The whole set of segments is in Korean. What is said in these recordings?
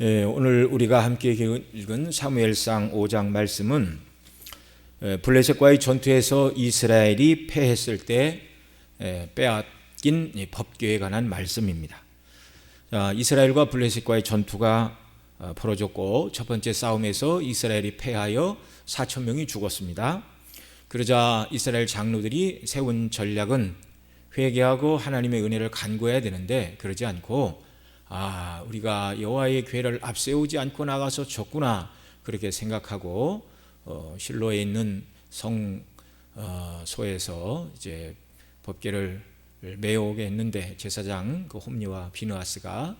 오늘 우리가 함께 읽은 사무엘상 5장 말씀은 블레셋과의 전투에서 이스라엘이 패했을 때 빼앗긴 법궤에 관한 말씀입니다. 이스라엘과 블레셋과의 전투가 벌어졌고 첫 번째 싸움에서 이스라엘이 패하여 4천 명이 죽었습니다. 그러자 이스라엘 장로들이 세운 전략은 회개하고 하나님의 은혜를 간구해야 되는데 그러지 않고 우리가 여호와의 궤를 앞세우지 않고 나가서 졌구나 그렇게 생각하고 실로에 있는 성소에서 이제 법궤를 메어오게 했는데 제사장 홈리와 비느하스가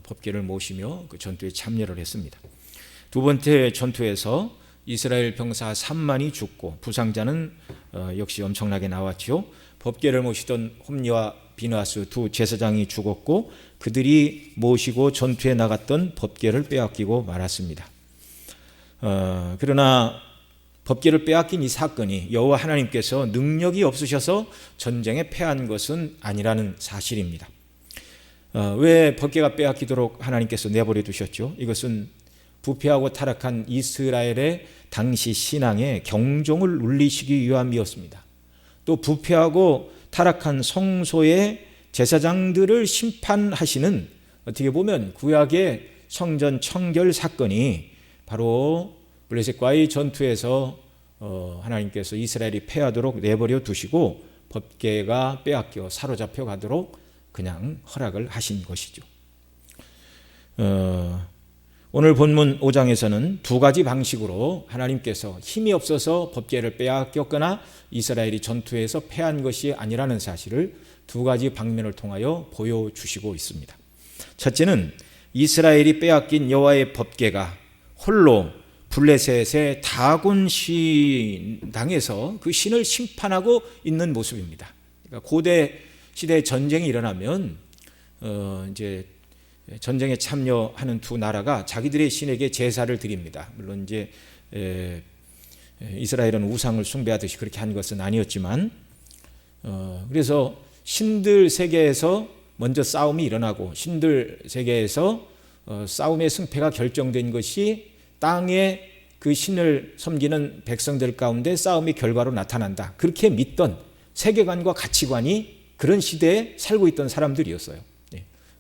법궤를 모시며 그 전투에 참여를 했습니다. 두 번째 전투에서 이스라엘 병사 3만이 죽고 부상자는 역시 엄청나게 나왔죠. 법궤를 모시던 홈리와 비느하스 두 제사장이 죽었고 그들이 모시고 전투에 나갔던 법궤를 빼앗기고 말았습니다. 그러나 법궤를 빼앗긴 이 사건이 여호와 하나님께서 능력이 없으셔서 전쟁에 패한 것은 아니라는 사실입니다. 왜 법궤가 빼앗기도록 하나님께서 내버려 두셨죠? 이것은 부패하고 타락한 이스라엘의 당시 신앙에 경종을 울리시기 위함이었습니다. 또 부패하고 타락한 성소의 제사장들을 심판하시는 어떻게 보면 구약의 성전 청결 사건이 바로 블레셋과의 전투에서 하나님께서 이스라엘이 패하도록 내버려 두시고 법궤가 빼앗겨 사로잡혀 가도록 그냥 허락을 하신 것이죠. 오늘 본문 5장에서는 두 가지 방식으로 하나님께서 힘이 없어서 법궤를 빼앗겼거나 이스라엘이 전투에서 패한 것이 아니라는 사실을 두 가지 방면을 통하여 보여주시고 있습니다. 첫째는 이스라엘이 빼앗긴 여호와의 법궤가 홀로 블레셋의 다곤 신당에서 그 신을 심판하고 있는 모습입니다. 그러니까 고대 시대 전쟁이 일어나면 이제 전쟁에 참여하는 두 나라가 자기들의 신에게 제사를 드립니다. 물론 이제 이스라엘은 우상을 숭배하듯이 그렇게 한 것은 아니었지만 그래서 신들 세계에서 먼저 싸움이 일어나고 신들 세계에서 싸움의 승패가 결정된 것이 땅에 그 신을 섬기는 백성들 가운데 싸움의 결과로 나타난다. 그렇게 믿던 세계관과 가치관이 그런 시대에 살고 있던 사람들이었어요.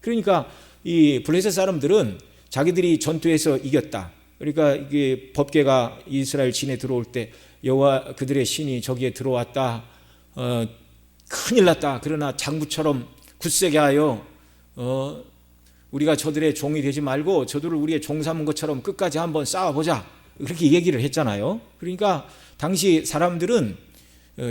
그러니까 이 블레셋 사람들은 자기들이 전투에서 이겼다. 그러니까 이게 법궤가 이스라엘 진에 들어올 때 여호와 그들의 신이 저기에 들어왔다. 큰일 났다. 그러나 장부처럼 굳세게 하여 우리가 저들의 종이 되지 말고 저들을 우리의 종 삼은 것처럼 끝까지 한번 싸워보자. 그렇게 얘기를 했잖아요. 그러니까 당시 사람들은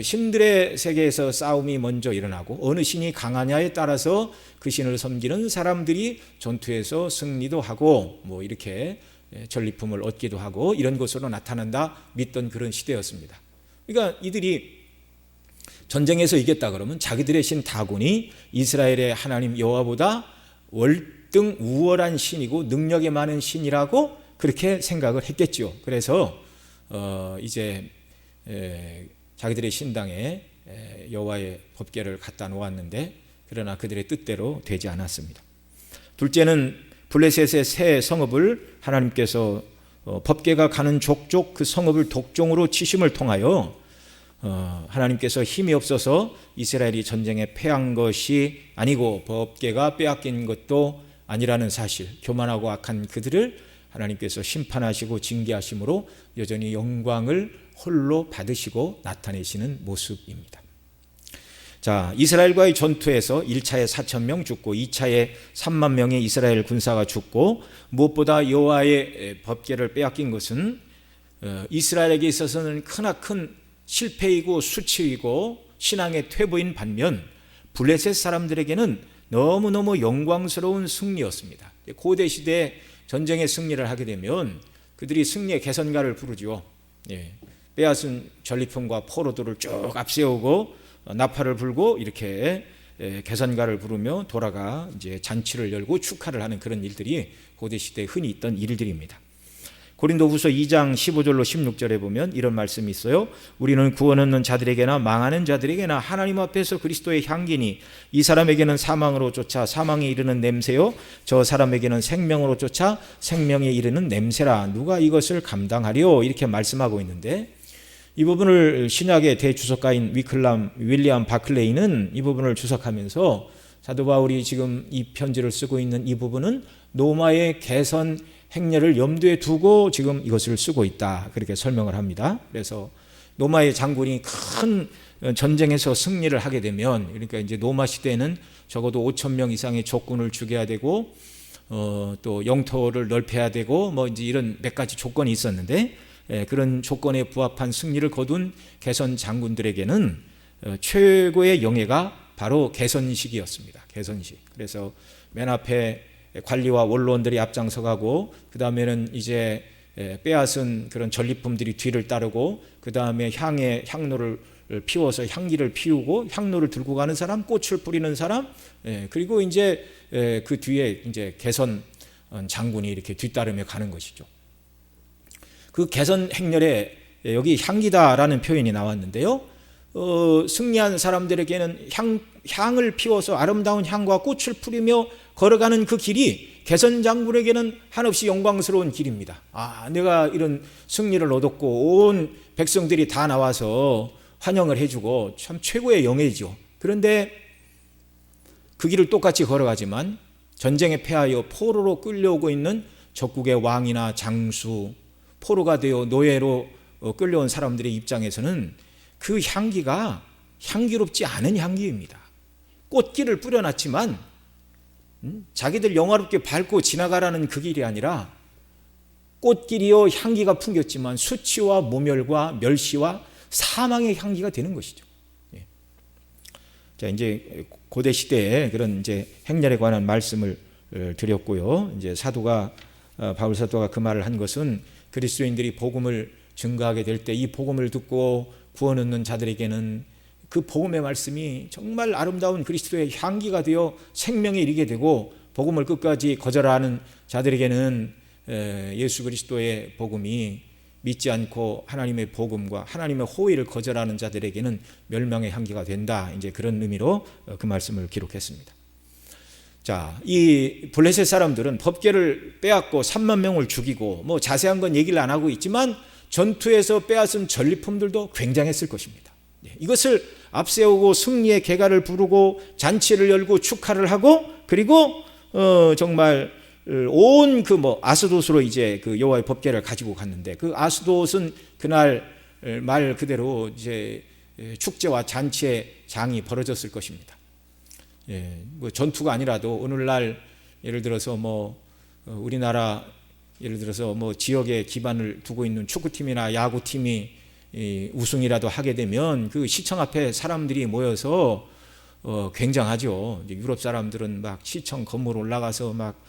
신들의 세계에서 싸움이 먼저 일어나고 어느 신이 강하냐에 따라서 그 신을 섬기는 사람들이 전투에서 승리도 하고 뭐 이렇게 전리품을 얻기도 하고 이런 것으로 나타난다 믿던 그런 시대였습니다. 그러니까 이들이 전쟁에서 이겼다 그러면 자기들의 신 다곤이 이스라엘의 하나님 여호와보다 월등 우월한 신이고 능력이 많은 신이라고 그렇게 생각을 했겠죠. 그래서 이제 자기들의 신당에 여호와의 법궤를 갖다 놓았는데 그러나 그들의 뜻대로 되지 않았습니다. 둘째는 블레셋의 새 성읍을 하나님께서 법궤가 가는 족족 그 성읍을 독종으로 치심을 통하여 하나님께서 힘이 없어서 이스라엘이 전쟁에 패한 것이 아니고 법궤가 빼앗긴 것도 아니라는 사실, 교만하고 악한 그들을 하나님께서 심판하시고 징계하심으로 여전히 영광을 홀로 받으시고 나타내시는 모습입니다. 자, 이스라엘과의 전투에서 1차에 4천 명 죽고 2차에 3만 명의 이스라엘 군사가 죽고 무엇보다 여호와의 법궤를 빼앗긴 것은 이스라엘에게 있어서는 크나큰 실패이고 수치이고 신앙의 퇴보인 반면 블레셋 사람들에게는 너무너무 영광스러운 승리였습니다. 고대 시대에 전쟁의 승리를 하게 되면 그들이 승리의 개선가를 부르죠. 빼앗은 전리품과 포로들을 쭉 앞세우고 나팔을 불고 이렇게 개선가를 부르며 돌아가 이제 잔치를 열고 축하를 하는 그런 일들이 고대 시대에 흔히 있던 일들입니다. 고린도후서 2장 15절로 16절에 보면 이런 말씀이 있어요. 우리는 구원 얻는 자들에게나 망하는 자들에게나 하나님 앞에서 그리스도의 향기니 이 사람에게는 사망으로 쫓아 사망에 이르는 냄새요 저 사람에게는 생명으로 쫓아 생명에 이르는 냄새라. 누가 이것을 감당하리요? 이렇게 말씀하고 있는데, 이 부분을 신약의 대주석가인 윌리엄 바클레이는 이 부분을 주석하면서 사도 바울이 지금 이 편지를 쓰고 있는 이 부분은 로마의 개선 행렬을 염두에 두고 지금 이것을 쓰고 있다, 그렇게 설명을 합니다. 그래서 로마의 장군이 큰 전쟁에서 승리를 하게 되면, 그러니까 이제 로마 시대에는 적어도 5,000명 이상의 적군을 죽여야 되고 또 영토를 넓혀야 되고 뭐 이제 이런 몇 가지 조건이 있었는데, 그런 조건에 부합한 승리를 거둔 개선 장군들에게는 최고의 영예가 바로 개선식이었습니다. 개선식. 그래서 맨 앞에 관리와 원로원들이 앞장서가고, 그 다음에는 이제 빼앗은 그런 전리품들이 뒤를 따르고, 그 다음에 향로를 피워서 향기를 피우고, 향로를 들고 가는 사람, 꽃을 뿌리는 사람, 그리고 이제 그 뒤에 이제 개선 장군이 이렇게 뒤따르며 가는 것이죠. 그 개선 행렬에 여기 향기다라는 표현이 나왔는데요. 승리한 사람들에게는 향을 피워서 아름다운 향과 꽃을 뿌리며 걸어가는 그 길이 개선 장군에게는 한없이 영광스러운 길입니다. 내가 이런 승리를 얻었고 온 백성들이 다 나와서 환영을 해주고 참 최고의 영예죠. 그런데 그 길을 똑같이 걸어가지만 전쟁에 패하여 포로로 끌려오고 있는 적국의 왕이나 장수, 포로가 되어 노예로 끌려온 사람들의 입장에서는 그 향기가 향기롭지 않은 향기입니다. 꽃길을 뿌려놨지만 자기들 영화롭게 밟고 지나가라는 그 길이 아니라, 꽃길이요 향기가 풍겼지만 수치와 모멸과 멸시와 사망의 향기가 되는 것이죠. 자, 이제 고대 시대에 그런 이제 행렬에 관한 말씀을 드렸고요. 이제 바울 사도가 그 말을 한 것은, 그리스도인들이 복음을 증거하게 될 때 이 복음을 듣고 구원 얻는 자들에게는 그 복음의 말씀이 정말 아름다운 그리스도의 향기가 되어 생명에 이르게 되고, 복음을 끝까지 거절하는 자들에게는 예수 그리스도의 복음이 믿지 않고 하나님의 복음과 하나님의 호의를 거절하는 자들에게는 멸망의 향기가 된다. 이제 그런 의미로 그 말씀을 기록했습니다. 자, 이 블레셋 사람들은 법궤를 빼앗고 3만 명을 죽이고, 뭐 자세한 건 얘기를 안 하고 있지만 전투에서 빼앗은 전리품들도 굉장했을 것입니다. 이것을 앞세우고 승리의 개가를 부르고 잔치를 열고 축하를 하고, 그리고 정말 온 아스돗으로 이제 그 여호와의 법궤를 가지고 갔는데, 그 아스돗은 그날 말 그대로 이제 축제와 잔치의 장이 벌어졌을 것입니다. 뭐 전투가 아니라도 오늘날 예를 들어서 우리나라 예를 들어서 지역에 기반을 두고 있는 축구팀이나 야구팀이 우승이라도 하게 되면 그 시청 앞에 사람들이 모여서 굉장하죠. 유럽 사람들은 막 시청 건물 올라가서 막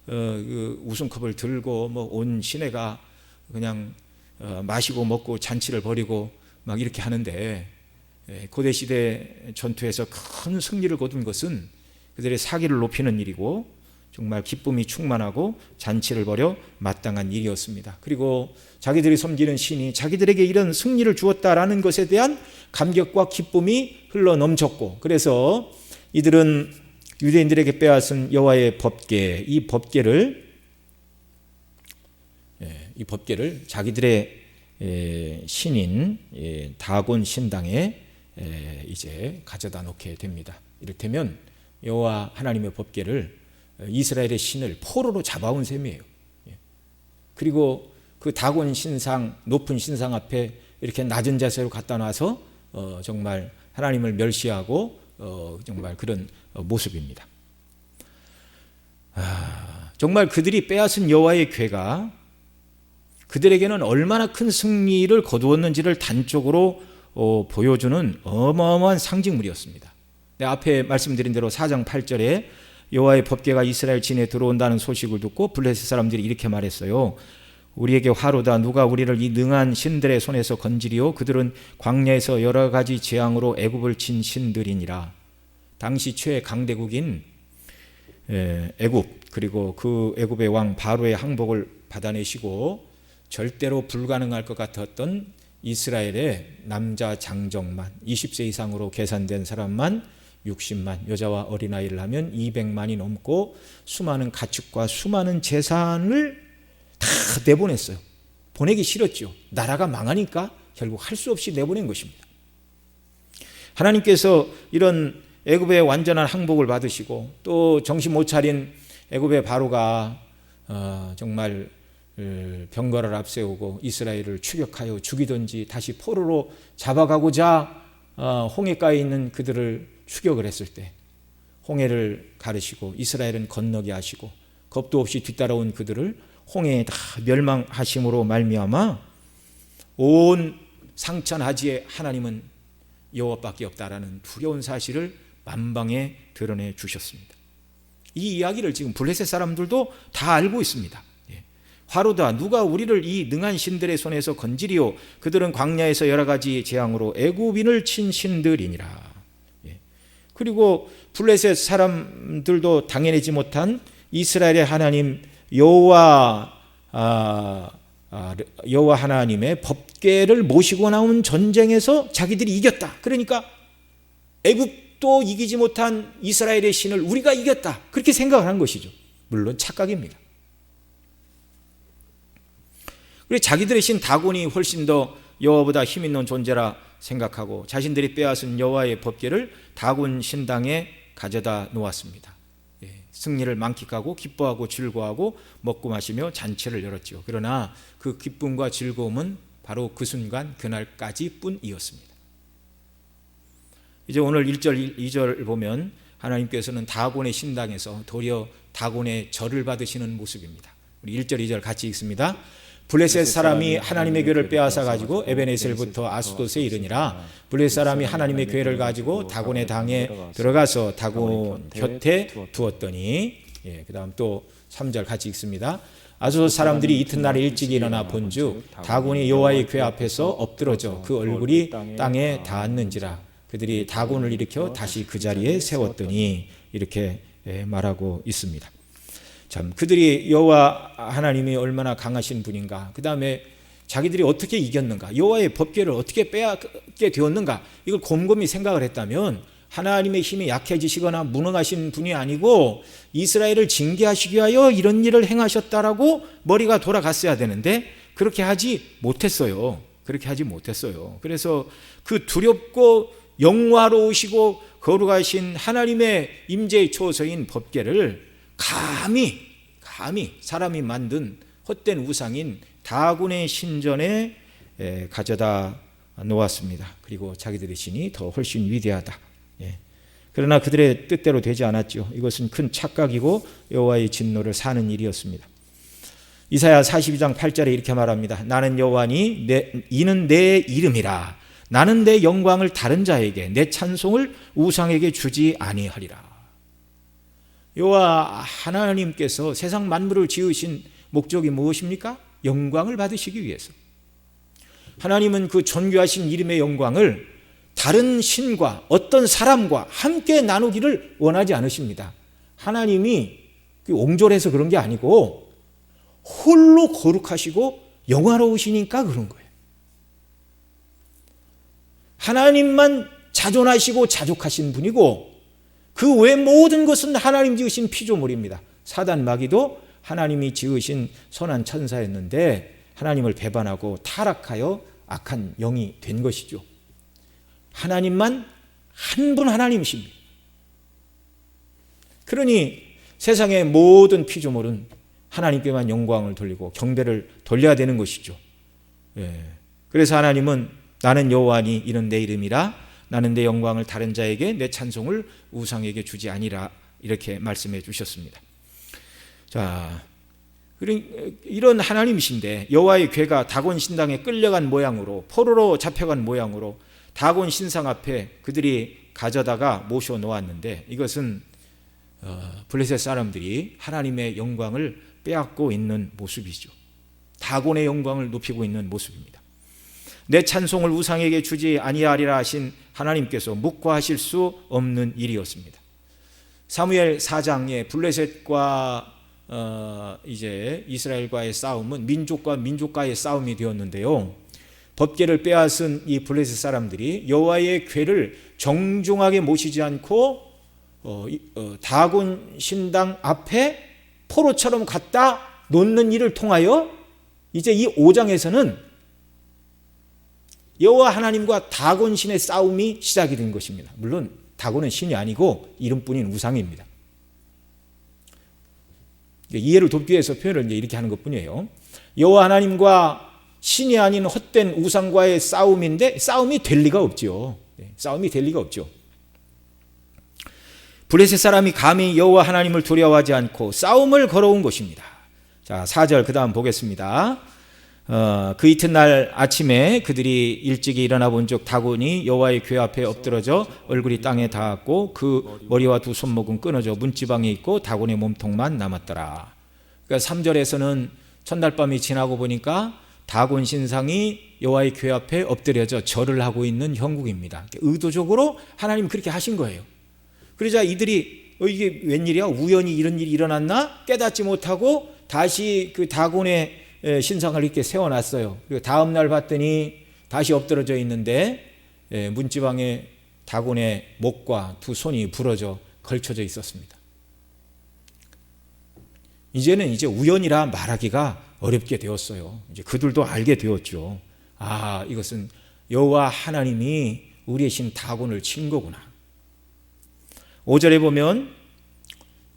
그 우승컵을 들고 온 시내가 그냥 마시고 먹고 잔치를 벌이고 막 이렇게 하는데, 고대 시대 전투에서 큰 승리를 거둔 것은 그들의 사기를 높이는 일이고 정말 기쁨이 충만하고 잔치를 벌여 마땅한 일이었습니다. 그리고 자기들이 섬기는 신이 자기들에게 이런 승리를 주었다라는 것에 대한 감격과 기쁨이 흘러 넘쳤고, 그래서 이들은 유대인들에게 빼앗은 여호와의 법궤, 이 법궤를 자기들의 신인 다곤 신당에 이제 가져다 놓게 됩니다. 이를테면 여호와 하나님의 법궤를 이스라엘의 신을 포로로 잡아온 셈이에요. 그리고 그 다곤 신상, 높은 신상 앞에 이렇게 낮은 자세로 갖다 놔서 정말 하나님을 멸시하고 정말 그런 모습입니다. 정말 그들이 빼앗은 여호와의 궤가 그들에게는 얼마나 큰 승리를 거두었는지를 단적으로 보여주는 어마어마한 상징물이었습니다. 앞에 말씀드린 대로 4장 8절에 여호와의 법궤가 이스라엘 진에 들어온다는 소식을 듣고 블레셋 사람들이 이렇게 말했어요. 우리에게 화로다. 누가 우리를 이 능한 신들의 손에서 건지리요? 그들은 광야에서 여러 가지 재앙으로 애굽을 친 신들이니라. 당시 최강대국인 애굽, 그리고 그 애굽의 왕 바로의 항복을 받아내시고 절대로 불가능할 것 같았던 이스라엘의 남자 장정만 20세 이상으로 계산된 사람만 60만, 여자와 어린아이를 하면 200만이 넘고 수많은 가축과 수많은 재산을 다 내보냈어요. 보내기 싫었죠. 나라가 망하니까 결국 할 수 없이 내보낸 것입니다. 하나님께서 이런 애굽의 완전한 항복을 받으시고 또 정신 못 차린 애굽의 바로가 정말 병거를 앞세우고 이스라엘을 추격하여 죽이든지 다시 포로로 잡아가고자 홍해가에 있는 그들을 추격을 했을 때 홍해를 가르시고 이스라엘은 건너게 하시고 겁도 없이 뒤따라온 그들을 홍해에 다 멸망하심으로 말미암아 온 상천하지에 하나님은 여호와밖에 없다라는 두려운 사실을 만방에 드러내 주셨습니다. 이 이야기를 지금 블레셋 사람들도 다 알고 있습니다. 화로다 누가 우리를 이 능한 신들의 손에서 건지리요 그들은 광야에서 여러 가지 재앙으로 애굽인을 친 신들이니라. 그리고 블레셋 사람들도 당해내지 못한 이스라엘의 하나님 여호와 하나님의 법궤를 모시고 나온 전쟁에서 자기들이 이겼다. 그러니까 애굽도 이기지 못한 이스라엘의 신을 우리가 이겼다. 그렇게 생각을 한 것이죠. 물론 착각입니다. 그리고 자기들의 신 다곤이 훨씬 더 여호와보다 힘 있는 존재라 생각하고 자신들이 빼앗은 여호와의 법궤를 다곤 신당에 가져다 놓았습니다. 승리를 만끽하고 기뻐하고 즐거워하고 먹고 마시며 잔치를 열었죠. 그러나 그 기쁨과 즐거움은 바로 그 순간 그날까지 뿐이었습니다. 이제 오늘 1절 2절 보면 하나님께서는 다곤의 신당에서 도리어 다곤의 절을 받으시는 모습입니다. 우리 1절 2절 같이 읽습니다. 블레셋 사람이 하나님의 궤를 빼앗아 가지고 에베네셀부터 아스돗에 이르니라. 블레셋 사람이 하나님의 궤를 가지고 다곤의 당에 들어가서 다곤 곁에 두었더니 그 다음 또 3절 같이 읽습니다. 아스돗 사람들이 이튿날에 일찍 일어나 본즉 다곤이 여호와의 궤 앞에서 엎드러져 그 얼굴이 땅에 닿았는지라. 그들이 다곤을 일으켜 다시 그 자리에 세웠더니 이렇게 말하고 있습니다. 참 그들이 여호와 하나님이 얼마나 강하신 분인가, 그 다음에 자기들이 어떻게 이겼는가, 여호와의 법궤를 어떻게 빼앗게 되었는가, 이걸 곰곰이 생각을 했다면 하나님의 힘이 약해지시거나 무능하신 분이 아니고 이스라엘을 징계하시기 위하여 이런 일을 행하셨다라고 머리가 돌아갔어야 되는데 그렇게 하지 못했어요. 그래서 그 두렵고 영화로우시고 거룩하신 하나님의 임재의 초소인 법궤를 감히 사람이 만든 헛된 우상인 다곤의 신전에 가져다 놓았습니다. 그리고 자기들의 신이 더 훨씬 위대하다. 그러나 그들의 뜻대로 되지 않았죠. 이것은 큰 착각이고 여호와의 진노를 사는 일이었습니다. 이사야 42장 8절에 이렇게 말합니다. 나는 여호와니 이는 내 이름이라. 나는 내 영광을 다른 자에게 내 찬송을 우상에게 주지 아니하리라. 여호와 하나님께서 세상 만물을 지으신 목적이 무엇입니까? 영광을 받으시기 위해서. 하나님은 그 존귀하신 이름의 영광을 다른 신과 어떤 사람과 함께 나누기를 원하지 않으십니다. 하나님이 옹졸해서 그런 게 아니고 홀로 거룩하시고 영화로우시니까 그런 거예요. 하나님만 자존하시고 자족하신 분이고 그 외 모든 것은 하나님 지으신 피조물입니다. 사단 마귀도 하나님이 지으신 선한 천사였는데 하나님을 배반하고 타락하여 악한 영이 된 것이죠. 하나님만 한 분 하나님이십니다. 그러니 세상의 모든 피조물은 하나님께만 영광을 돌리고 경배를 돌려야 되는 것이죠. 그래서 하나님은 나는 여호와니 이는 내 이름이라. 나는 내 영광을 다른 자에게 내 찬송을 우상에게 주지 아니라. 이렇게 말씀해 주셨습니다. 자, 이런 하나님이신데 여호와의 궤가 다곤 신당에 끌려간 모양으로, 포로로 잡혀간 모양으로 다곤 신상 앞에 그들이 가져다가 모셔 놓았는데 이것은 블레셋 사람들이 하나님의 영광을 빼앗고 있는 모습이죠. 다곤의 영광을 높이고 있는 모습입니다. 내 찬송을 우상에게 주지 아니하리라 하신 하나님께서 묵과하실 수 없는 일이었습니다. 사무엘 4장에 블레셋과 이제 이스라엘과의 싸움은 민족과 민족과의 싸움이 되었는데요. 법궤를 빼앗은 이 블레셋 사람들이 여호와의 궤를 정중하게 모시지 않고 다곤 신당 앞에 포로처럼 갖다 놓는 일을 통하여 이제 이 5장에서는 여호와 하나님과 다곤 신의 싸움이 시작이 된 것입니다. 물론 다곤은 신이 아니고 이름뿐인 우상입니다. 이해를 돕기 위해서 표현을 이제 이렇게 하는 것뿐이에요. 여호와 하나님과 신이 아닌 헛된 우상과의 싸움인데 싸움이 될 리가 없죠. 싸움이 될 리가 없죠. 블레셋 사람이 감히 여호와 하나님을 두려워하지 않고 싸움을 걸어온 것입니다. 자, 4절 그 다음 보겠습니다. 그 이튿날 아침에 그들이 일찍이 일어나 본즉 다곤이 여호와의 궤 앞에 엎드러져 얼굴이 땅에 닿았고 그 머리와 두 손목은 끊어져 문지방에 있고 다곤의 몸통만 남았더라. 그러니까 3절에서는 첫날 밤이 지나고 보니까 다곤 신상이 여호와의 궤 앞에 엎드려져 절을 하고 있는 형국입니다. 의도적으로 하나님 그렇게 하신 거예요. 그러자 이들이 이게 웬일이야? 우연히 이런 일이 일어났나? 깨닫지 못하고 다시 그 다곤의 신상을 이렇게 세워놨어요. 그리고 다음 날 봤더니 다시 엎드러져 있는데 문지방에 다곤의 목과 두 손이 부러져 걸쳐져 있었습니다. 이제는 이제 우연이라 말하기가 어렵게 되었어요. 이제 그들도 알게 되었죠. 아, 이것은 여호와 하나님이 우리의 신 다곤을 친 거구나. 5절에 보면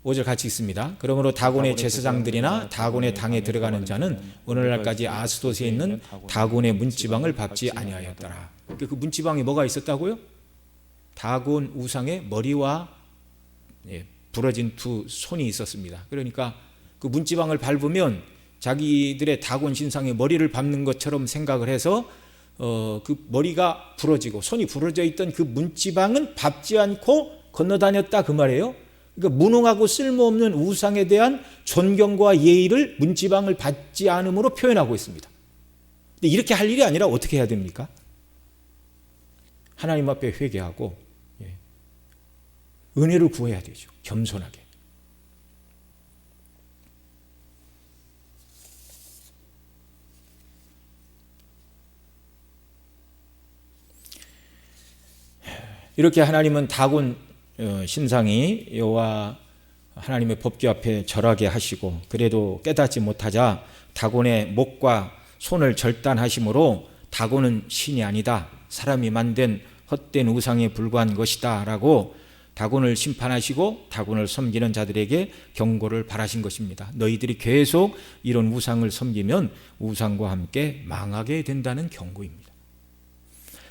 5절 같이 있습니다. 그러므로 다곤의 제사장들이나 다곤의 당에 들어가는 자는 오늘날까지 아스돗에 있는 다곤의 문지방을 밟지 아니하였더라. 그 문지방에 뭐가 있었다고요? 다곤 우상의 머리와 부러진 두 손이 있었습니다. 그러니까 그 문지방을 밟으면 자기들의 다곤 신상의 머리를 밟는 것처럼 생각을 해서 그 머리가 부러지고 손이 부러져 있던 그 문지방은 밟지 않고 건너다녔다 그 말이에요. 그러니까 무능하고 쓸모없는 우상에 대한 존경과 예의를 문지방을 받지 않음으로 표현하고 있습니다. 근데 이렇게 할 일이 아니라 어떻게 해야 됩니까? 하나님 앞에 회개하고 은혜를 구해야 되죠. 겸손하게. 이렇게 하나님은 다곤 신상이 여호와 하나님의 법궤 앞에 절하게 하시고 그래도 깨닫지 못하자 다곤의 목과 손을 절단하심으로 다곤은 신이 아니다. 사람이 만든 헛된 우상에 불과한 것이다 라고 다곤을 심판하시고 다곤을 섬기는 자들에게 경고를 바라신 것입니다. 너희들이 계속 이런 우상을 섬기면 우상과 함께 망하게 된다는 경고입니다.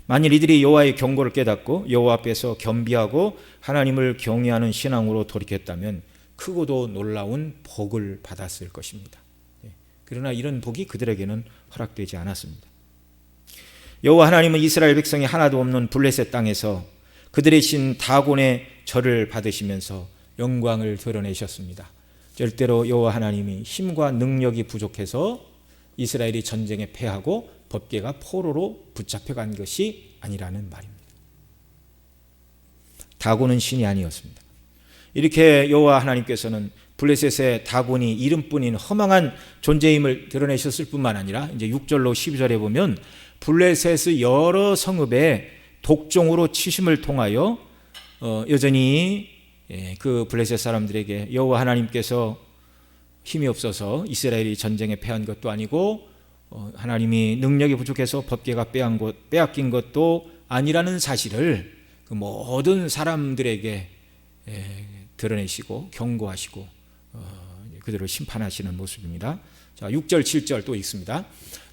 만일 이들이 여호와의 경고를 깨닫고 여호와 앞에서 겸비하고 하나님을 경외하는 신앙으로 돌이켰다면 크고도 놀라운 복을 받았을 것입니다. 그러나 이런 복이 그들에게는 허락되지 않았습니다. 여호와 하나님은 이스라엘 백성이 하나도 없는 블레셋 땅에서 그들의 신 다곤의 절을 받으시면서 영광을 드러내셨습니다. 절대로 여호와 하나님이 힘과 능력이 부족해서 이스라엘이 전쟁에 패하고 법궤가 포로로 붙잡혀간 것이 아니라는 말입니다. 다곤은 신이 아니었습니다. 이렇게 여호와 하나님께서는 블레셋의 다곤이 이름뿐인 허망한 존재임을 드러내셨을 뿐만 아니라 이제 6절로 12절에 보면 블레셋의 여러 성읍에 독종으로 치심을 통하여 여전히 그 블레셋 사람들에게 여호와 하나님께서 힘이 없어서 이스라엘이 전쟁에 패한 것도 아니고 하나님이 능력이 부족해서 법궤가 빼앗긴 것도 아니라는 사실을 그 모든 사람들에게 드러내시고 경고하시고 그들을 심판하시는 모습입니다. 자, 6절 7절 또 읽습니다.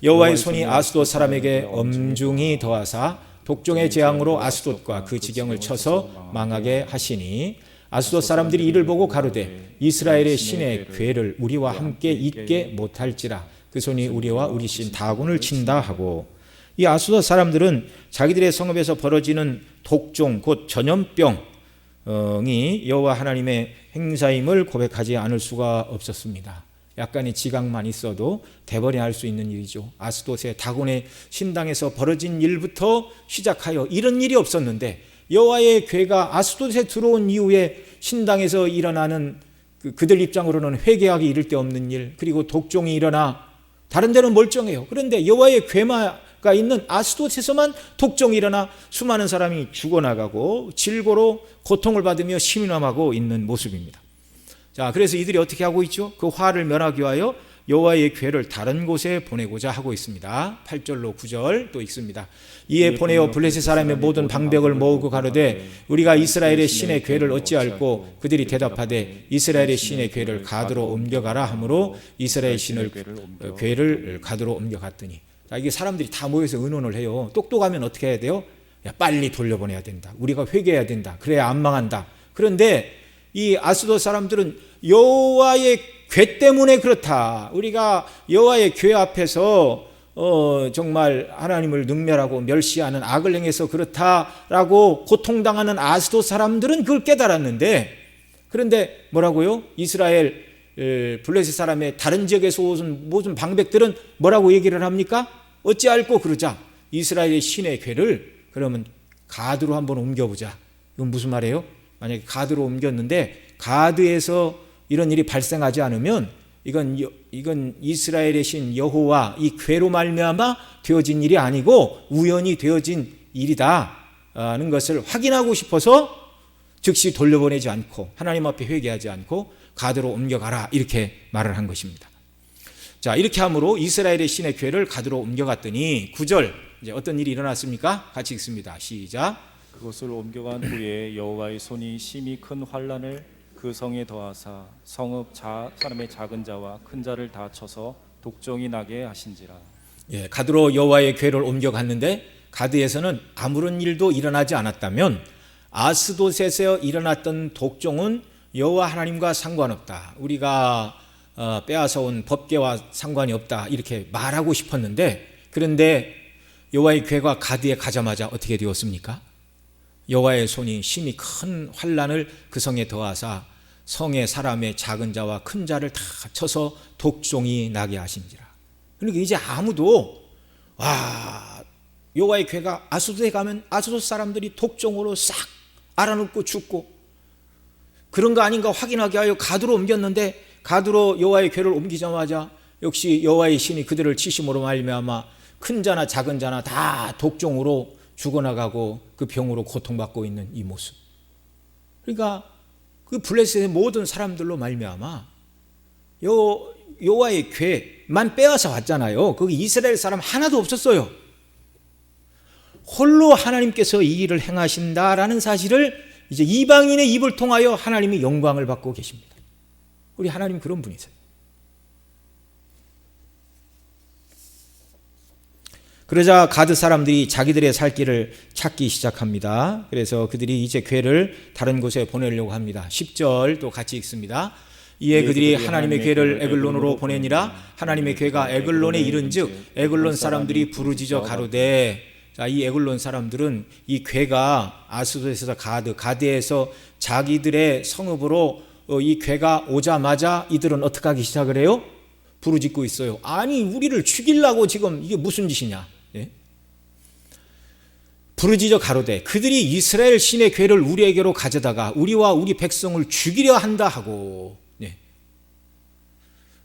여호와의 손이 아스돗 사람에게 엄중히 더하사 독종의 재앙으로 아스돗과 그 지경을 쳐서 망하게 하시니 아스돗 사람들이 이를 보고 가로되 이스라엘의 신의 궤를 우리와 함께 있게 못할지라 그 손이 우리와 우리 신 다곤을 친다 하고 이 아스돗 사람들은 자기들의 성읍에서 벌어지는 독종 곧 전염병이 여호와 하나님의 행사임을 고백하지 않을 수가 없었습니다. 약간의 지각만 있어도 대번에 할 수 있는 일이죠. 아스돗의 다곤의 신당에서 벌어진 일부터 시작하여 이런 일이 없었는데 여호와의 궤가 아스돗에 들어온 이후에 신당에서 일어나는 그들 입장으로는 회개하기 이를 데 없는 일, 그리고 독종이 일어나 다른 데는 멀쩡해요. 그런데 여호와의 괴마가 있는 아스돗에서만 독종이 일어나 수많은 사람이 죽어나가고 질고로 고통을 받으며 심인함하고 있는 모습입니다. 자, 그래서 이들이 어떻게 하고 있죠? 그 화를 면하기 위하여 여호와의 궤를 다른 곳에 보내고자 하고 있습니다. 8절로 9절 또 읽습니다. 이에 보내어 블레셋 사람의 모든 방백을 모으고 가로되 우리가 이스라엘의 신의 궤를 어찌할꼬? 그들이 대답하되 이스라엘의 신의 궤를 가드로 옮겨가라 하므로 이스라엘 신의 궤를 가드로 옮겨갔더니. 자, 이게 사람들이 다 모여서 의논을 해요. 똑똑하면 어떻게 해야 돼요? 야, 빨리 돌려보내야 된다. 우리가 회개해야 된다. 그래야 안 망한다. 그런데 이 아스돗 사람들은 여호와의 궤 때문에 그렇다. 우리가 여호와의 궤 앞에서 정말 하나님을 능멸하고 멸시하는 악을 행해서 그렇다라고 고통당하는 아스돗 사람들은 그걸 깨달았는데, 그런데 뭐라고요? 이스라엘 블레셋 사람의 다른 지역에서 온 모든 방백들은 뭐라고 얘기를 합니까? 어찌할꼬 그러자 이스라엘의 신의 궤를 그러면 가드로 한번 옮겨보자. 이건 무슨 말이에요? 만약에 가드로 옮겼는데 가드에서 이런 일이 발생하지 않으면 이건 이스라엘의 신 여호와 이 궤로 말미암아 되어진 일이 아니고 우연히 되어진 일이다는 것을 확인하고 싶어서 즉시 돌려보내지 않고 하나님 앞에 회개하지 않고 가드로 옮겨가라 이렇게 말을 한 것입니다. 자, 이렇게 함으로 이스라엘의 신의 궤를 가드로 옮겨갔더니 9절 이제 어떤 일이 일어났습니까? 같이 읽습니다. 시작. 그것을 옮겨간 후에 여호와의 손이 심히 큰 환난을 그 성에 더하사 성읍 사람의 작은 자와 큰 자를 다 쳐서 독종이 나게 하신지라. 예, 가드로 여호와의 궤를 옮겨갔는데 가드에서는 아무런 일도 일어나지 않았다면 아스돗에서 일어났던 독종은 여호와 하나님과 상관없다. 우리가 빼앗아온 법궤와 상관이 없다. 이렇게 말하고 싶었는데, 그런데 여호와의 궤가 가드에 가자마자 어떻게 되었습니까? 여호와의 손이 심히 큰 환난을 그 성에 더하사 성의 사람의 작은 자와 큰 자를 다 쳐서 독종이 나게 하신지라. 그러니까 이제 아무도 여호와의 궤가 아스돗에 가면 아스돗 사람들이 독종으로 싹 알아눕고 죽고 그런 거 아닌가 확인하게 하여 가드로 옮겼는데 가드로 여호와의 궤를 옮기자마자 역시 여호와의 신이 그들을 치심으로 말미암아 큰 자나 작은 자나 다 독종으로 죽어나가고 그 병으로 고통받고 있는 이 모습. 그러니까 그 블레셋의 모든 사람들로 말미암아 여호와의 궤만 빼앗아 왔잖아요. 거기 이스라엘 사람 하나도 없었어요. 홀로 하나님께서 이 일을 행하신다라는 사실을 이제 이방인의 입을 통하여 하나님이 영광을 받고 계십니다. 우리 하나님 그런 분이세요. 그러자 가드 사람들이 자기들의 살 길을 찾기 시작합니다. 그래서 그들이 이제 궤를 다른 곳에 보내려고 합니다. 10절 또 같이 읽습니다. 이에 그들이 하나님의 궤를 에글론으로 보내니라. 하나님의 궤가 에글론에 이른즉 에글론 사람들이 부르짖어 가로되. 자, 이 에글론 사람들은 이 궤가 아스돗에서 가드에서 자기들의 성읍으로 이 궤가 오자마자 이들은 어떻게 하기 시작을 해요? 부르짖고 있어요. 아니, 우리를 죽이려고 지금 이게 무슨 짓이냐? 예? 부르짖어 가로되 그들이 이스라엘 신의 궤를 우리에게로 가져다가 우리와 우리 백성을 죽이려 한다 하고. 예.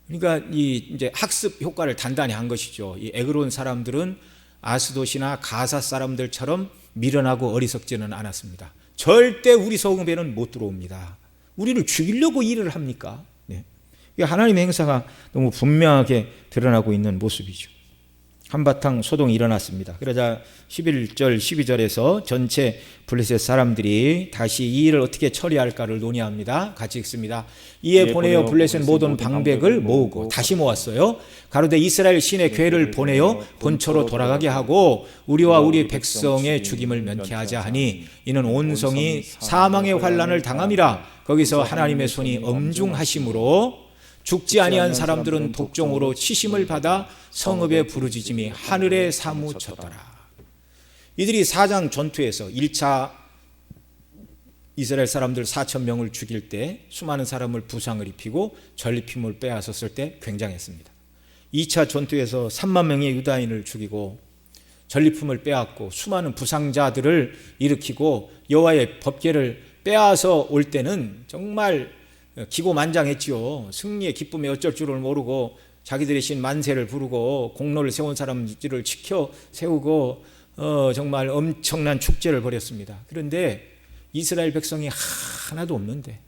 그러니까 이제 학습 효과를 단단히 한 것이죠. 이 에글론 사람들은 아스돗이나 가사 사람들처럼 미련하고 어리석지는 않았습니다. 절대 우리 성읍에는 못 들어옵니다. 우리를 죽이려고 일을 합니까? 네. 하나님의 행사가 너무 분명하게 드러나고 있는 모습이죠. 한바탕 소동이 일어났습니다. 그러자 11절 12절에서 전체 블레셋 사람들이 다시 이 일을 어떻게 처리할까를 논의합니다. 같이 읽습니다. 이에 보내어 블레셋 모든 방백을 모으고 다시 모았어요. 가로되 이스라엘 신의 궤를 보내어 본초로 돌아가게 하고 우리와 우리 백성의 죽임을 면케하자 하니 이는 온 성이 사망의 환난을 당함이라. 거기서 하나님의 손이 엄중하심으로 죽지 아니한 사람들은 독종으로 치심을 받아 성읍의 부르짖음이 하늘에 사무쳤더라. 이들이 4장 전투에서 1차 이스라엘 사람들 4,000명을 죽일 때 수많은 사람을 부상을 입히고 전리품을 빼앗았을 때 굉장했습니다. 2차 전투에서 3만 명의 유다인을 죽이고 전리품을 빼앗고 수많은 부상자들을 일으키고 여호와의 법궤를 빼앗아 올 때는 정말 기고만장했지요. 승리의 기쁨에 어쩔 줄을 모르고 자기들의 신 만세를 부르고 공로를 세운 사람들을 지켜 세우고 정말 엄청난 축제를 벌였습니다. 그런데 이스라엘 백성이 하나도 없는데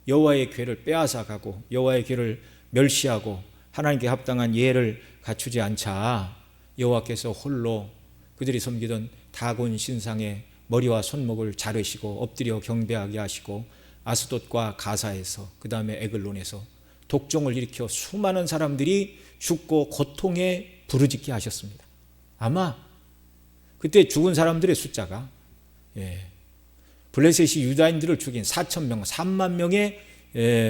여호와의 궤를 빼앗아 가고 여호와의 궤를 멸시하고 하나님께 합당한 예를 갖추지 않자 여호와께서 홀로 그들이 섬기던 다곤 신상의 머리와 손목을 자르시고 엎드려 경배하게 하시고 아스돗과 가사에서 그 다음에 에글론에서 독종을 일으켜 수많은 사람들이 죽고 고통에 부르짖게 하셨습니다. 아마 그때 죽은 사람들의 숫자가 블레셋이 유다인들을 죽인 4,000명, 3만 명의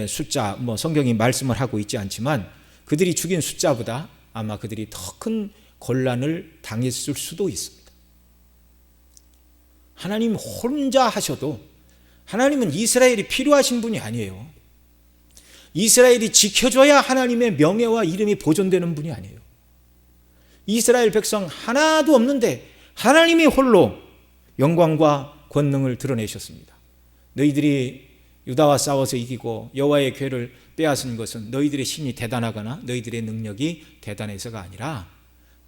숫자, 성경이 말씀을 하고 있지 않지만 그들이 죽인 숫자보다 아마 그들이 더 큰 곤란을 당했을 수도 있습니다. 하나님 혼자 하셔도 하나님은 이스라엘이 필요하신 분이 아니에요. 이스라엘이 지켜줘야 하나님의 명예와 이름이 보존되는 분이 아니에요. 이스라엘 백성 하나도 없는데 하나님이 홀로 영광과 권능을 드러내셨습니다. 너희들이 유다와 싸워서 이기고 여호와의 궤를 빼앗은 것은 너희들의 신이 대단하거나 너희들의 능력이 대단해서가 아니라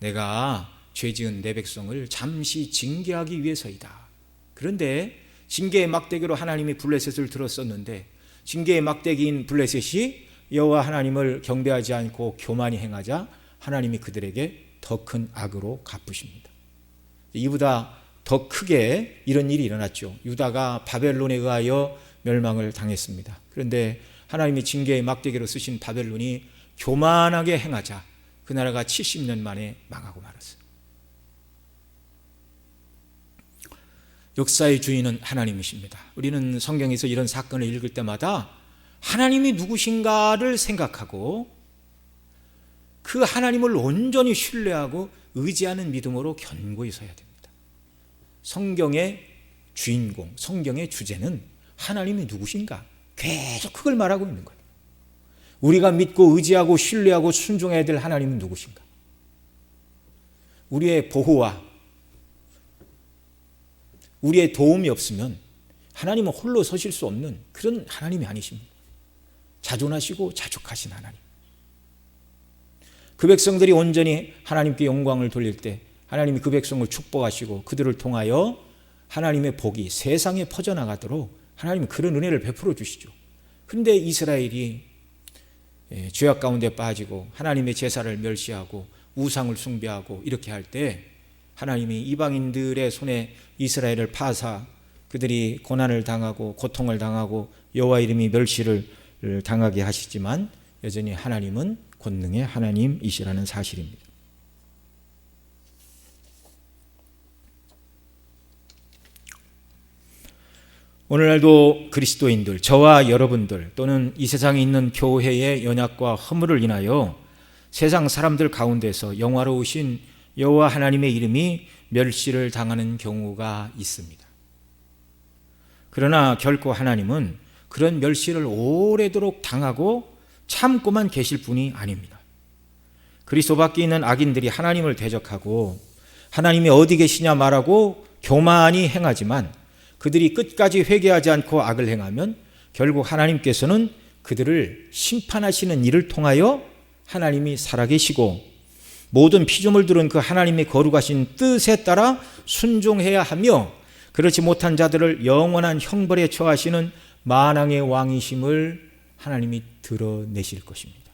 내가 죄지은 내 백성을 잠시 징계하기 위해서이다. 그런데 징계의 막대기로 하나님이 블레셋을 들었었는데 징계의 막대기인 블레셋이 여호와 하나님을 경배하지 않고 교만히 행하자 하나님이 그들에게 더 큰 악으로 갚으십니다. 이보다 더 크게 이런 일이 일어났죠. 유다가 바벨론에 의하여 멸망을 당했습니다. 그런데 하나님이 징계의 막대기로 쓰신 바벨론이 교만하게 행하자 그 나라가 70년 만에 망하고 말았어요. 역사의 주인은 하나님이십니다. 우리는 성경에서 이런 사건을 읽을 때마다 하나님이 누구신가를 생각하고 그 하나님을 온전히 신뢰하고 의지하는 믿음으로 견고히 서야 됩니다. 성경의 주인공, 성경의 주제는 하나님이 누구신가? 계속 그걸 말하고 있는 거예요. 우리가 믿고 의지하고 신뢰하고 순종해야 될 하나님은 누구신가? 우리의 보호와 우리의 도움이 없으면 하나님은 홀로 서실 수 없는 그런 하나님이 아니십니다. 자존하시고 자족하신 하나님. 그 백성들이 온전히 하나님께 영광을 돌릴 때 하나님이 그 백성을 축복하시고 그들을 통하여 하나님의 복이 세상에 퍼져나가도록 하나님은 그런 은혜를 베풀어 주시죠. 그런데 이스라엘이 죄악 가운데 빠지고 하나님의 제사를 멸시하고 우상을 숭배하고 이렇게 할 때 하나님이 이방인들의 손에 이스라엘을 파사 그들이 고난을 당하고 고통을 당하고 여호와 이름이 멸시를 당하게 하시지만 여전히 하나님은 권능의 하나님이시라는 사실입니다. 오늘날도 그리스도인들, 저와 여러분들 또는 이 세상에 있는 교회의 연약과 허물을 인하여 세상 사람들 가운데서 영화로우신 여호와 하나님의 이름이 멸시를 당하는 경우가 있습니다. 그러나 결코 하나님은 그런 멸시를 오래도록 당하고 참고만 계실 분이 아닙니다. 그리스도 밖에 있는 악인들이 하나님을 대적하고 하나님이 어디 계시냐 말하고 교만히 행하지만 그들이 끝까지 회개하지 않고 악을 행하면 결국 하나님께서는 그들을 심판하시는 일을 통하여 하나님이 살아계시고 모든 피조물들은 그 하나님의 거룩하신 뜻에 따라 순종해야 하며 그렇지 못한 자들을 영원한 형벌에 처하시는 만왕의 왕이심을 하나님이 드러내실 것입니다.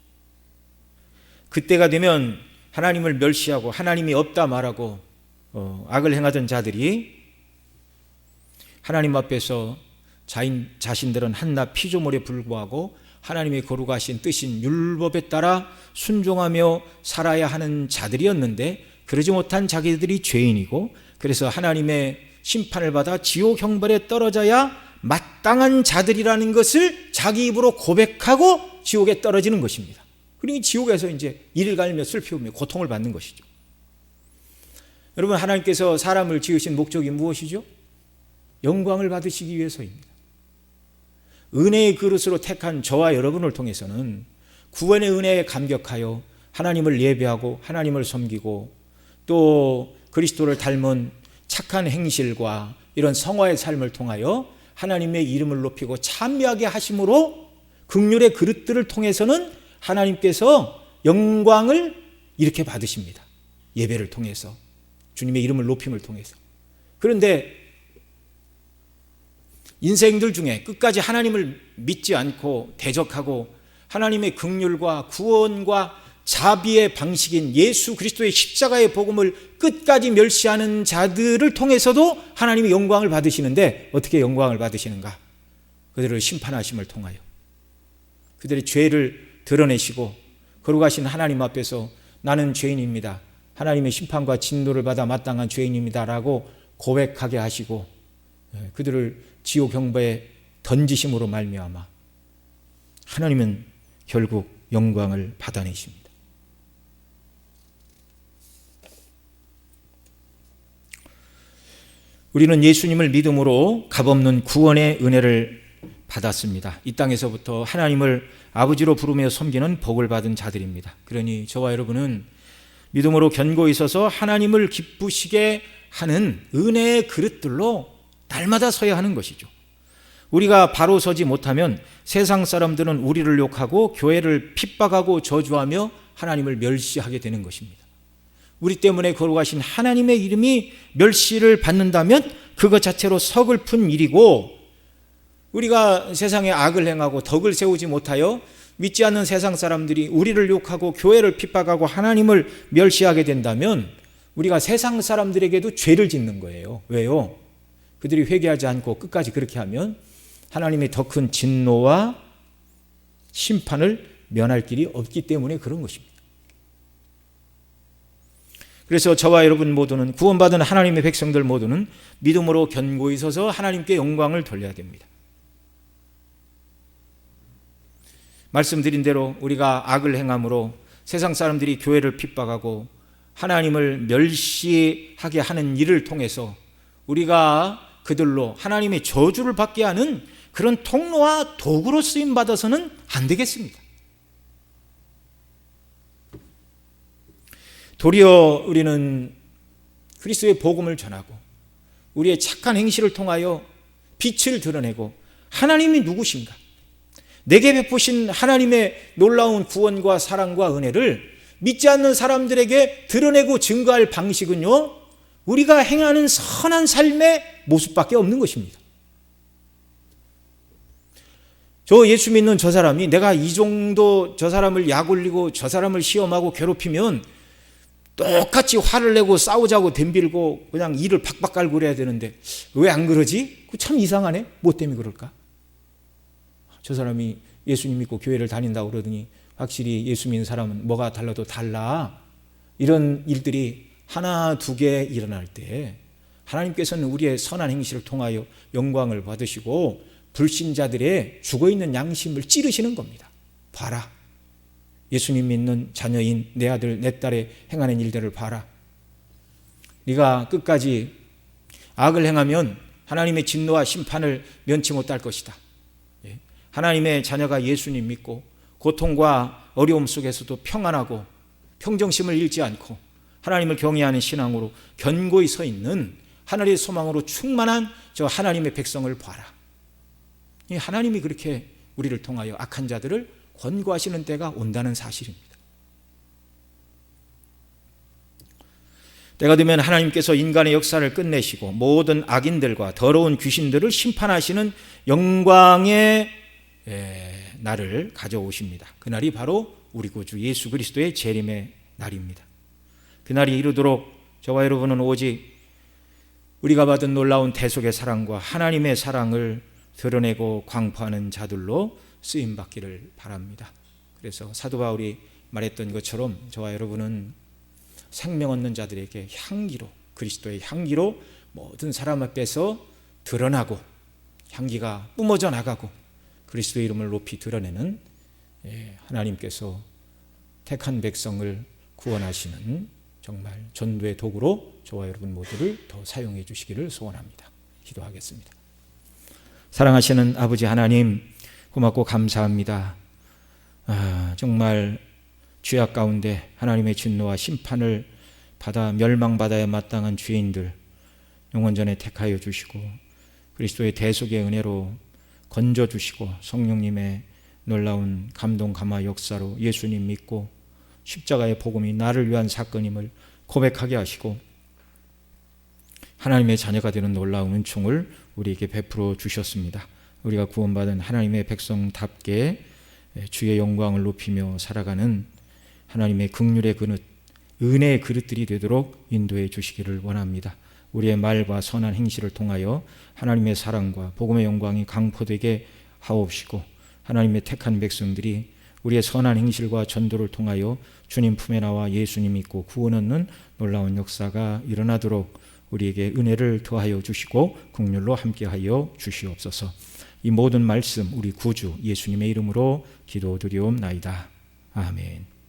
그때가 되면 하나님을 멸시하고 하나님이 없다 말하고 악을 행하던 자들이 하나님 앞에서 자신들은 한낱 피조물에 불과하고 하나님의 거룩하신 뜻인 율법에 따라 순종하며 살아야 하는 자들이었는데 그러지 못한 자기들이 죄인이고 그래서 하나님의 심판을 받아 지옥 형벌에 떨어져야 마땅한 자들이라는 것을 자기 입으로 고백하고 지옥에 떨어지는 것입니다. 그리고 지옥에서 이제 이를 갈며 슬피우며 고통을 받는 것이죠. 여러분, 하나님께서 사람을 지으신 목적이 무엇이죠? 영광을 받으시기 위해서입니다. 은혜의 그릇으로 택한 저와 여러분을 통해서는 구원의 은혜에 감격하여 하나님을 예배하고 하나님을 섬기고 또 그리스도를 닮은 착한 행실과 이런 성화의 삶을 통하여 하나님의 이름을 높이고 찬미하게 하심으로 긍휼의 그릇들을 통해서는 하나님께서 영광을 이렇게 받으십니다. 예배를 통해서, 주님의 이름을 높임을 통해서. 그런데 인생들 중에 끝까지 하나님을 믿지 않고 대적하고 하나님의 긍휼과 구원과 자비의 방식인 예수 그리스도의 십자가의 복음을 끝까지 멸시하는 자들을 통해서도 하나님이 영광을 받으시는데, 어떻게 영광을 받으시는가? 그들을 심판하심을 통하여 그들의 죄를 드러내시고 거룩하신 하나님 앞에서 나는 죄인입니다, 하나님의 심판과 진노를 받아 마땅한 죄인입니다 라고 고백하게 하시고 그들을 지옥 형벌에 던지심으로 말미암아 하나님은 결국 영광을 받아내십니다. 우리는 예수님을 믿음으로 값없는 구원의 은혜를 받았습니다. 이 땅에서부터 하나님을 아버지로 부르며 섬기는 복을 받은 자들입니다. 그러니 저와 여러분은 믿음으로 견고히 서서 하나님을 기쁘시게 하는 은혜의 그릇들로 날마다 서야 하는 것이죠. 우리가 바로 서지 못하면 세상 사람들은 우리를 욕하고 교회를 핍박하고 저주하며 하나님을 멸시하게 되는 것입니다. 우리 때문에 거룩하신 하나님의 이름이 멸시를 받는다면 그것 자체로 서글픈 일이고, 우리가 세상에 악을 행하고 덕을 세우지 못하여 믿지 않는 세상 사람들이 우리를 욕하고 교회를 핍박하고 하나님을 멸시하게 된다면 우리가 세상 사람들에게도 죄를 짓는 거예요. 왜요? 그들이 회개하지 않고 끝까지 그렇게 하면 하나님의 더 큰 진노와 심판을 면할 길이 없기 때문에 그런 것입니다. 그래서 저와 여러분 모두는, 구원받은 하나님의 백성들 모두는 믿음으로 견고히 서서 하나님께 영광을 돌려야 됩니다. 말씀드린 대로 우리가 악을 행함으로 세상 사람들이 교회를 핍박하고 하나님을 멸시하게 하는 일을 통해서 우리가 그들로 하나님의 저주를 받게 하는 그런 통로와 도구로 쓰임받아서는 안 되겠습니다. 도리어 우리는 그리스도의 복음을 전하고 우리의 착한 행실을 통하여 빛을 드러내고 하나님이 누구신가, 내게 베푸신 하나님의 놀라운 구원과 사랑과 은혜를 믿지 않는 사람들에게 드러내고 증거할 방식은요, 우리가 행하는 선한 삶의 모습밖에 없는 것입니다. 저 예수 믿는 저 사람이 내가 이 정도 저 사람을 약 올리고 저 사람을 시험하고 괴롭히면 똑같이 화를 내고 싸우자고 덤빌고 그냥 이를 박박 깔고 그래야 되는데 왜 안 그러지? 참 이상하네. 뭐 때문에 그럴까? 저 사람이 예수님 믿고 교회를 다닌다고 그러더니 확실히 예수 믿는 사람은 뭐가 달라도 달라. 이런 일들이 하나 두 개 일어날 때 하나님께서는 우리의 선한 행실을 통하여 영광을 받으시고 불신자들의 죽어있는 양심을 찌르시는 겁니다. 봐라, 예수님 믿는 자녀인 내 아들 내 딸의 행하는 일들을 봐라. 네가 끝까지 악을 행하면 하나님의 진노와 심판을 면치 못할 것이다. 하나님의 자녀가 예수님 믿고 고통과 어려움 속에서도 평안하고 평정심을 잃지 않고 하나님을 경외하는 신앙으로 견고히 서 있는 하늘의 소망으로 충만한 저 하나님의 백성을 봐라. 하나님이 그렇게 우리를 통하여 악한 자들을 권고하시는 때가 온다는 사실입니다. 때가 되면 하나님께서 인간의 역사를 끝내시고 모든 악인들과 더러운 귀신들을 심판하시는 영광의 날을 가져오십니다. 그날이 바로 우리 구주 예수 그리스도의 재림의 날입니다. 그날이 이르도록 저와 여러분은 오직 우리가 받은 놀라운 대속의 사랑과 하나님의 사랑을 드러내고 광포하는 자들로 쓰임받기를 바랍니다. 그래서 사도 바울이 말했던 것처럼 저와 여러분은 생명 얻는 자들에게 향기로, 그리스도의 향기로 모든 사람 앞에서 드러나고 향기가 뿜어져 나가고 그리스도의 이름을 높이 드러내는 하나님께서 택한 백성을 구원하시는 정말 전도의 도구로 저와 여러분 모두를 더 사용해 주시기를 소원합니다. 기도하겠습니다. 사랑하시는 아버지 하나님, 고맙고 감사합니다. 정말 죄악 가운데 하나님의 진노와 심판을 받아 멸망받아야 마땅한 죄인들 영원전에 택하여 주시고 그리스도의 대속의 은혜로 건져주시고 성령님의 놀라운 감동 감화 역사로 예수님 믿고 십자가의 복음이 나를 위한 사건임을 고백하게 하시고 하나님의 자녀가 되는 놀라운 은총을 우리에게 베풀어 주셨습니다. 우리가 구원받은 하나님의 백성답게 주의 영광을 높이며 살아가는 하나님의 긍휼의 그릇, 은혜의 그릇들이 되도록 인도해 주시기를 원합니다. 우리의 말과 선한 행실을 통하여 하나님의 사랑과 복음의 영광이 강포되게 하옵시고 하나님의 택한 백성들이 우리의 선한 행실과 전도를 통하여 주님 품에 나와 예수님 믿고 구원 얻는 놀라운 역사가 일어나도록 우리에게 은혜를 더하여 주시고 긍휼로 함께하여 주시옵소서. 이 모든 말씀 우리 구주 예수님의 이름으로 기도드리옵나이다. 아멘.